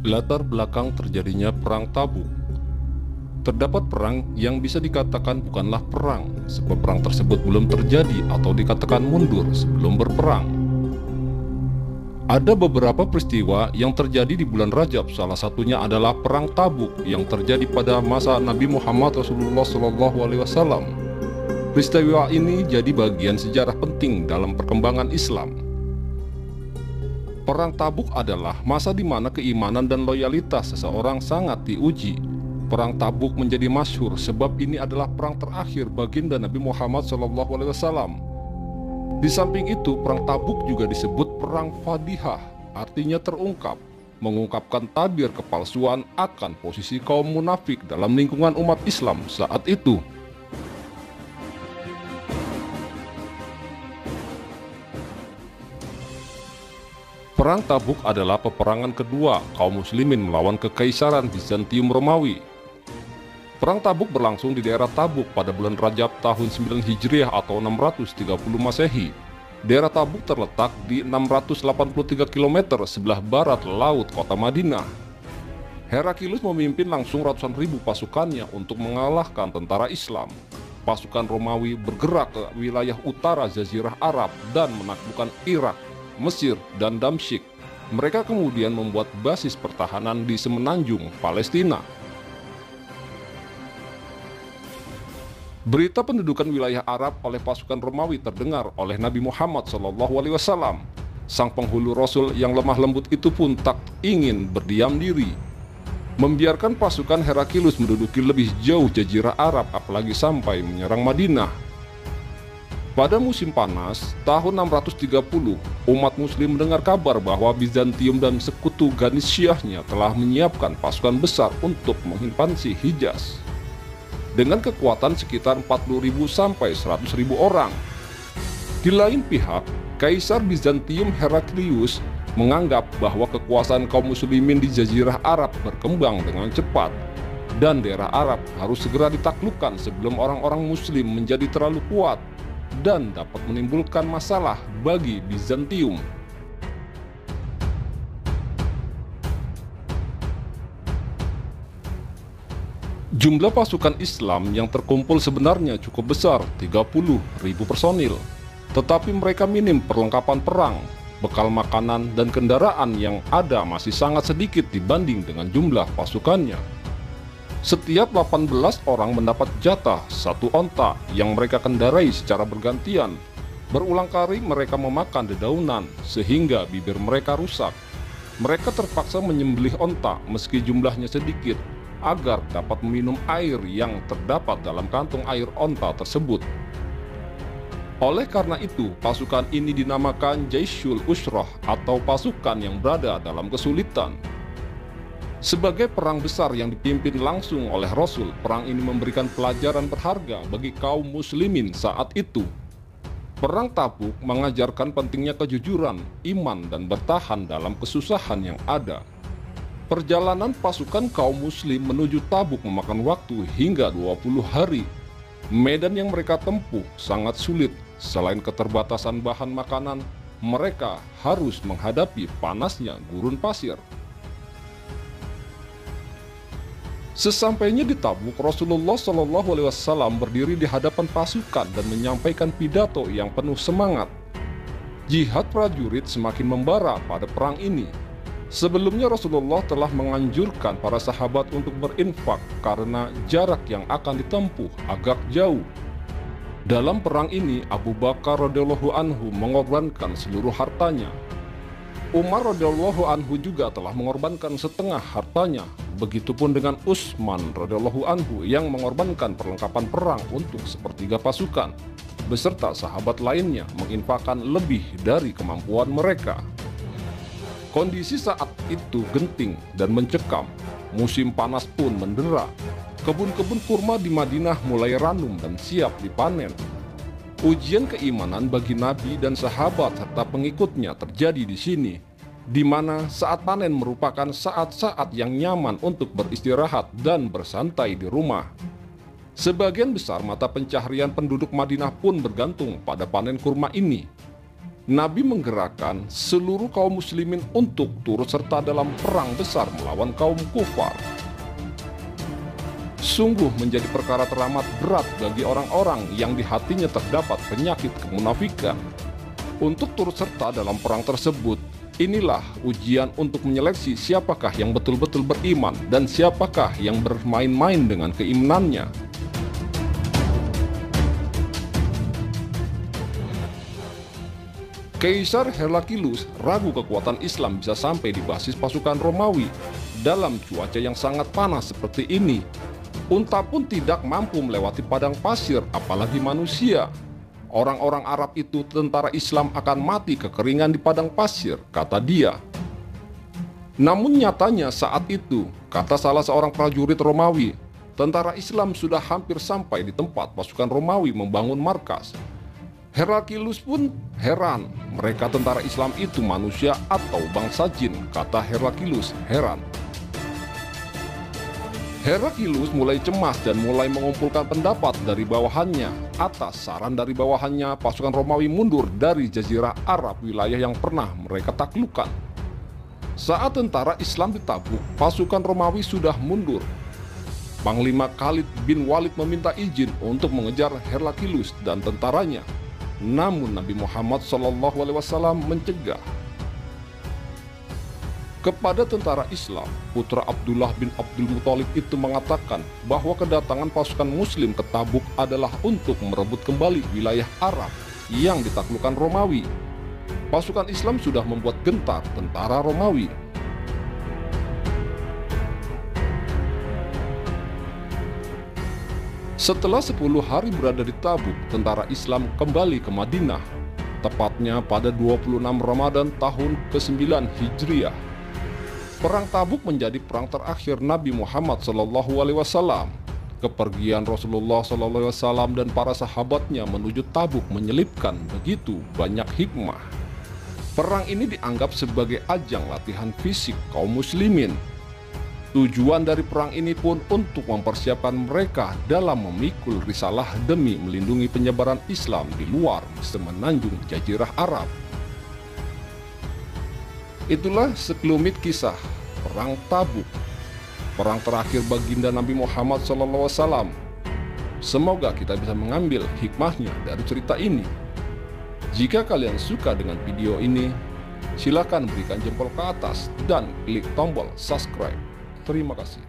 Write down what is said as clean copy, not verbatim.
Latar belakang terjadinya Perang Tabuk. Terdapat perang yang bisa dikatakan bukanlah perang, sebab perang tersebut belum terjadi atau dikatakan mundur sebelum berperang. Ada beberapa peristiwa yang terjadi di bulan Rajab, salah satunya adalah Perang Tabuk yang terjadi pada masa Nabi Muhammad Rasulullah SAW. Peristiwa ini jadi bagian sejarah penting dalam perkembangan Islam. Perang Tabuk adalah masa di mana keimanan dan loyalitas seseorang sangat diuji. Perang Tabuk menjadi masyhur sebab ini adalah perang terakhir baginda Nabi Muhammad SAW. Di samping itu, Perang Tabuk juga disebut Perang Fadihah, artinya terungkap, mengungkapkan tabir kepalsuan akan posisi kaum munafik dalam lingkungan umat Islam saat itu. Perang Tabuk adalah peperangan kedua kaum muslimin melawan kekaisaran Bizantium Romawi. Perang Tabuk berlangsung di daerah Tabuk pada bulan Rajab tahun 9 Hijriah atau 630 Masehi. Daerah Tabuk terletak di 683 km sebelah barat laut kota Madinah. Heraklius memimpin langsung ratusan ribu pasukannya untuk mengalahkan tentara Islam. Pasukan Romawi bergerak ke wilayah utara Jazirah Arab dan menaklukkan Irak, Mesir, dan Damsyik. Mereka kemudian membuat basis pertahanan di semenanjung Palestina. Berita pendudukan wilayah Arab oleh pasukan Romawi terdengar oleh Nabi Muhammad SAW. Sang penghulu Rasul yang lemah lembut itu pun tak ingin berdiam diri, membiarkan pasukan Heraklius menduduki lebih jauh Jazirah Arab, apalagi sampai menyerang Madinah. Pada musim panas tahun 630, umat muslim mendengar kabar bahwa Bizantium dan sekutu Ganisiahnya telah menyiapkan pasukan besar untuk menginvasi Hijaz dengan kekuatan sekitar 40.000 sampai 100.000 orang. Di lain pihak, Kaisar Bizantium Heraklius menganggap bahwa kekuasaan kaum muslimin di Jazirah Arab berkembang dengan cepat dan daerah Arab harus segera ditaklukkan sebelum orang-orang muslim menjadi terlalu kuat dan dapat menimbulkan masalah bagi Bizantium. Jumlah pasukan Islam yang terkumpul sebenarnya cukup besar, 30.000 personil. Tetapi mereka minim perlengkapan perang, bekal makanan dan kendaraan yang ada masih sangat sedikit dibanding dengan jumlah pasukannya. Setiap 18 orang mendapat jatah satu onta yang mereka kendarai secara bergantian. Berulang kali mereka memakan dedaunan sehingga bibir mereka rusak. Mereka terpaksa menyembelih onta meski jumlahnya sedikit, agar dapat meminum air yang terdapat dalam kantung air onta tersebut. Oleh karena itu, pasukan ini dinamakan Jaisyul Usrah atau pasukan yang berada dalam kesulitan. Sebagai perang besar yang dipimpin langsung oleh Rasul, perang ini memberikan pelajaran berharga bagi kaum muslimin saat itu. Perang Tabuk mengajarkan pentingnya kejujuran, iman, dan bertahan dalam kesusahan yang ada. Perjalanan pasukan kaum muslim menuju Tabuk memakan waktu hingga 20 hari. Medan yang mereka tempuh sangat sulit. Selain keterbatasan bahan makanan, mereka harus menghadapi panasnya gurun pasir. Sesampainya di Tabuk, Rasulullah SAW berdiri di hadapan pasukan dan menyampaikan pidato yang penuh semangat. Jihad prajurit semakin membara pada perang ini. Sebelumnya Rasulullah telah menganjurkan para sahabat untuk berinfak karena jarak yang akan ditempuh agak jauh. Dalam perang ini, Abu Bakar radhiyallahu anhu mengorbankan seluruh hartanya. Umar radhiyallahu anhu juga telah mengorbankan setengah hartanya. Begitupun dengan Utsman radhiyallahu anhu yang mengorbankan perlengkapan perang untuk sepertiga pasukan, beserta sahabat lainnya menginfakkan lebih dari kemampuan mereka. Kondisi saat itu genting dan mencekam. Musim panas pun mendera. Kebun-kebun kurma di Madinah mulai ranum dan siap dipanen. Ujian keimanan bagi Nabi dan sahabat serta pengikutnya terjadi di sini, di mana saat panen merupakan saat-saat yang nyaman untuk beristirahat dan bersantai di rumah. Sebagian besar mata pencaharian penduduk Madinah pun bergantung pada panen kurma ini. Nabi menggerakkan seluruh kaum muslimin untuk turut serta dalam perang besar melawan kaum kufar. Sungguh menjadi perkara teramat berat bagi orang-orang yang di hatinya terdapat penyakit kemunafikan untuk turut serta dalam perang tersebut. Inilah ujian untuk menyeleksi siapakah yang betul-betul beriman dan siapakah yang bermain-main dengan keimanannya. Kaisar Heraklius ragu kekuatan Islam bisa sampai di basis pasukan Romawi dalam cuaca yang sangat panas seperti ini. Unta pun tidak mampu melewati padang pasir, apalagi manusia. Orang-orang Arab itu, tentara Islam akan mati kekeringan di padang pasir, kata dia. Namun nyatanya saat itu, kata salah seorang prajurit Romawi, tentara Islam sudah hampir sampai di tempat pasukan Romawi membangun markas. Heraklius pun heran, mereka tentara Islam itu manusia atau bangsa jin, kata Heraklius heran. Heraklius mulai cemas dan mulai mengumpulkan pendapat dari bawahannya. Atas saran dari bawahannya, pasukan Romawi mundur dari Jazirah Arab, wilayah yang pernah mereka taklukkan. Saat tentara Islam di Tabuk, pasukan Romawi sudah mundur. Panglima Khalid bin Walid meminta izin untuk mengejar Heraklius dan tentaranya. Namun Nabi Muhammad SAW mencegah. Kepada tentara Islam, putra Abdullah bin Abdul Muthalib itu mengatakan bahwa kedatangan pasukan Muslim ke Tabuk adalah untuk merebut kembali wilayah Arab yang ditaklukkan Romawi. Pasukan Islam sudah membuat gentar tentara Romawi. Setelah 10 hari berada di Tabuk, tentara Islam kembali ke Madinah, tepatnya pada 26 Ramadan tahun ke-9 Hijriah. Perang Tabuk menjadi perang terakhir Nabi Muhammad SAW. Kepergian Rasulullah SAW dan para sahabatnya menuju Tabuk menyelipkan begitu banyak hikmah. Perang ini dianggap sebagai ajang latihan fisik kaum muslimin. Tujuan dari perang ini pun untuk mempersiapkan mereka dalam memikul risalah demi melindungi penyebaran Islam di luar semenanjung Jazirah Arab. Itulah sekelumit kisah Perang Tabuk, perang terakhir baginda Nabi Muhammad SAW. Semoga kita bisa mengambil hikmahnya dari cerita ini. Jika kalian suka dengan video ini, silakan berikan jempol ke atas dan klik tombol subscribe. Terima kasih.